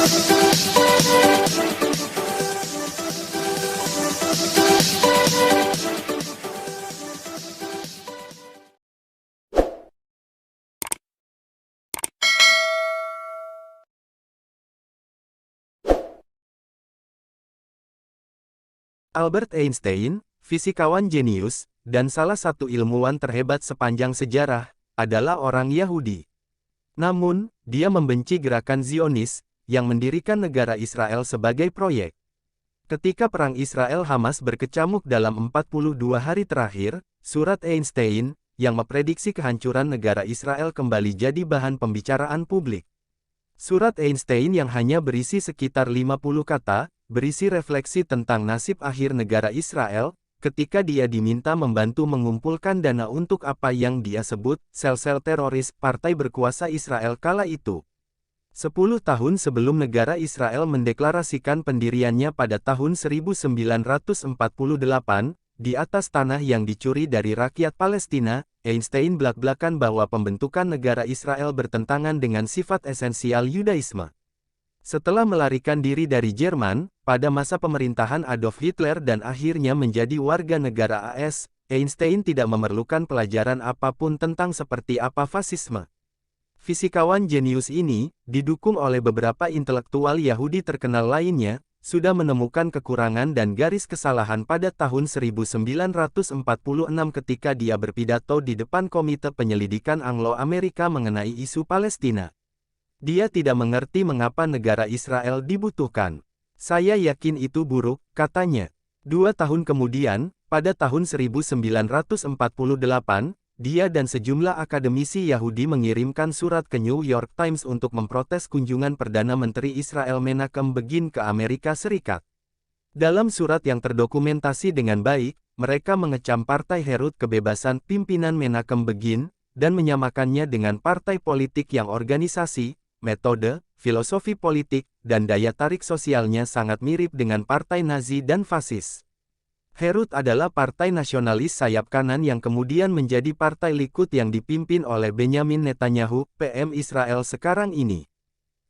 Albert Einstein, fisikawan jenius, dan salah satu ilmuwan terhebat sepanjang sejarah, adalah orang Yahudi. Namun, dia membenci gerakan Zionis, yang mendirikan negara Israel sebagai proyek. Ketika perang Israel-Hamas berkecamuk dalam 42 hari terakhir, surat Einstein, yang memprediksi kehancuran negara Israel kembali jadi bahan pembicaraan publik. Surat Einstein yang hanya berisi sekitar 50 kata, berisi refleksi tentang nasib akhir negara Israel, ketika dia diminta membantu mengumpulkan dana untuk apa yang dia sebut, sel-sel teroris, partai berkuasa Israel kala itu. 10 tahun sebelum negara Israel mendeklarasikan pendiriannya pada tahun 1948, di atas tanah yang dicuri dari rakyat Palestina, Einstein belak-belakan bahwa pembentukan negara Israel bertentangan dengan sifat esensial Yudaisme. Setelah melarikan diri dari Jerman, pada masa pemerintahan Adolf Hitler dan akhirnya menjadi warga negara AS, Einstein tidak memerlukan pelajaran apapun tentang seperti apa fasisme. Fisikawan jenius ini, didukung oleh beberapa intelektual Yahudi terkenal lainnya, sudah menemukan kekurangan dan garis kesalahan pada tahun 1946 ketika dia berpidato di depan Komite Penyelidikan Anglo-Amerika mengenai isu Palestina. Dia tidak mengerti mengapa negara Israel dibutuhkan. Saya yakin itu buruk, katanya. 2 tahun kemudian, pada tahun 1948, dia dan sejumlah akademisi Yahudi mengirimkan surat ke New York Times untuk memprotes kunjungan Perdana Menteri Israel Menachem Begin ke Amerika Serikat. Dalam surat yang terdokumentasi dengan baik, mereka mengecam Partai Herut Kebebasan pimpinan Menachem Begin, dan menyamakannya dengan partai politik yang organisasi, metode, filosofi politik, dan daya tarik sosialnya sangat mirip dengan partai Nazi dan fasis. Herut adalah partai nasionalis sayap kanan yang kemudian menjadi partai Likud yang dipimpin oleh Benyamin Netanyahu, PM Israel sekarang ini.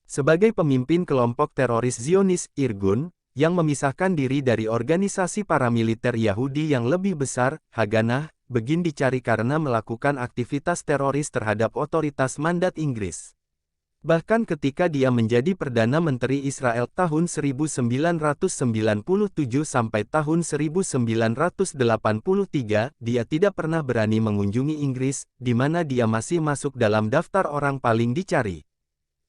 Sebagai pemimpin kelompok teroris Zionis, Irgun, yang memisahkan diri dari organisasi paramiliter Yahudi yang lebih besar, Haganah, Begin dicari karena melakukan aktivitas teroris terhadap otoritas mandat Inggris. Bahkan ketika dia menjadi Perdana Menteri Israel tahun 1997 sampai tahun 1983, dia tidak pernah berani mengunjungi Inggris, di mana dia masih masuk dalam daftar orang paling dicari.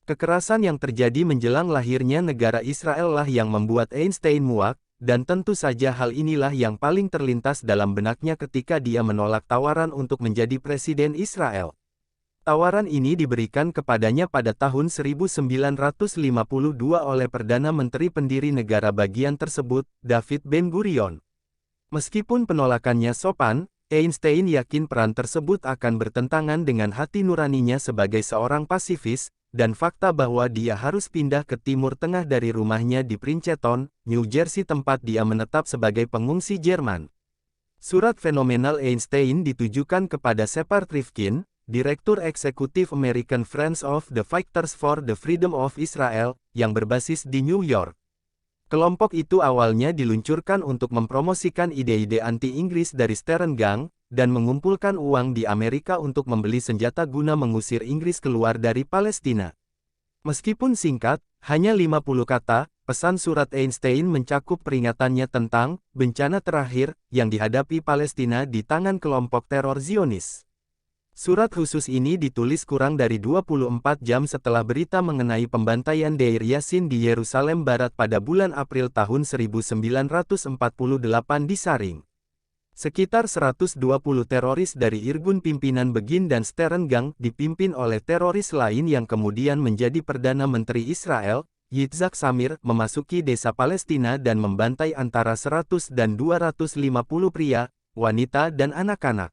Kekerasan yang terjadi menjelang lahirnya negara Israel lah yang membuat Einstein muak, dan tentu saja hal inilah yang paling terlintas dalam benaknya ketika dia menolak tawaran untuk menjadi Presiden Israel. Tawaran ini diberikan kepadanya pada tahun 1952 oleh Perdana Menteri pendiri negara bagian tersebut, David Ben-Gurion. Meskipun penolakannya sopan, Einstein yakin peran tersebut akan bertentangan dengan hati nuraninya sebagai seorang pasifis, dan fakta bahwa dia harus pindah ke Timur Tengah dari rumahnya di Princeton, New Jersey tempat dia menetap sebagai pengungsi Jerman. Surat fenomenal Einstein ditujukan kepada Shepard Rifkin, Direktur Eksekutif American Friends of the Fighters for the Freedom of Israel, yang berbasis di New York. Kelompok itu awalnya diluncurkan untuk mempromosikan ide-ide anti-Inggris dari Stern Gang, dan mengumpulkan uang di Amerika untuk membeli senjata guna mengusir Inggris keluar dari Palestina. Meskipun singkat, hanya 50 kata, pesan surat Einstein mencakup peringatannya tentang bencana terakhir yang dihadapi Palestina di tangan kelompok teror Zionis. Surat khusus ini ditulis kurang dari 24 jam setelah berita mengenai pembantaian Deir Yassin di Yerusalem Barat pada bulan April tahun 1948 disaring. Sekitar 120 teroris dari Irgun pimpinan Begin dan Stern Gang dipimpin oleh teroris lain yang kemudian menjadi Perdana Menteri Israel, Yitzhak Samir, memasuki desa Palestina dan membantai antara 100 dan 250 pria, wanita dan anak-anak.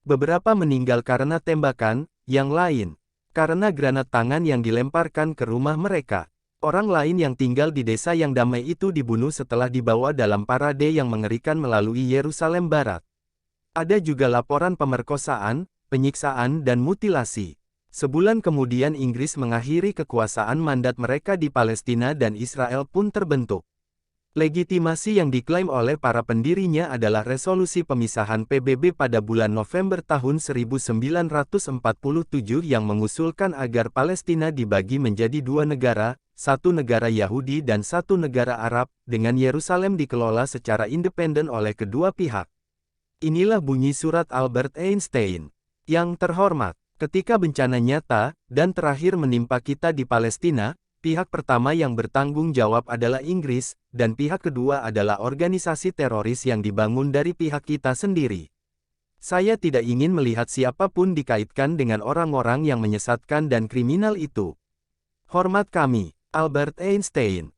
Beberapa meninggal karena tembakan, yang lain karena granat tangan yang dilemparkan ke rumah mereka. Orang lain yang tinggal di desa yang damai itu dibunuh setelah dibawa dalam parade yang mengerikan melalui Yerusalem Barat. Ada juga laporan pemerkosaan, penyiksaan dan mutilasi. Sebulan kemudian Inggris mengakhiri kekuasaan mandat mereka di Palestina dan Israel pun terbentuk. Legitimasi yang diklaim oleh para pendirinya adalah resolusi pemisahan PBB pada bulan November tahun 1947 yang mengusulkan agar Palestina dibagi menjadi dua negara, satu negara Yahudi dan satu negara Arab, dengan Yerusalem dikelola secara independen oleh kedua pihak. Inilah bunyi surat Albert Einstein. Yang terhormat, ketika bencana nyata dan terakhir menimpa kita di Palestina, pihak pertama yang bertanggung jawab adalah Inggris, dan pihak kedua adalah organisasi teroris yang dibangun dari pihak kita sendiri. Saya tidak ingin melihat siapapun dikaitkan dengan orang-orang yang menyesatkan dan kriminal itu. Hormat kami, Albert Einstein.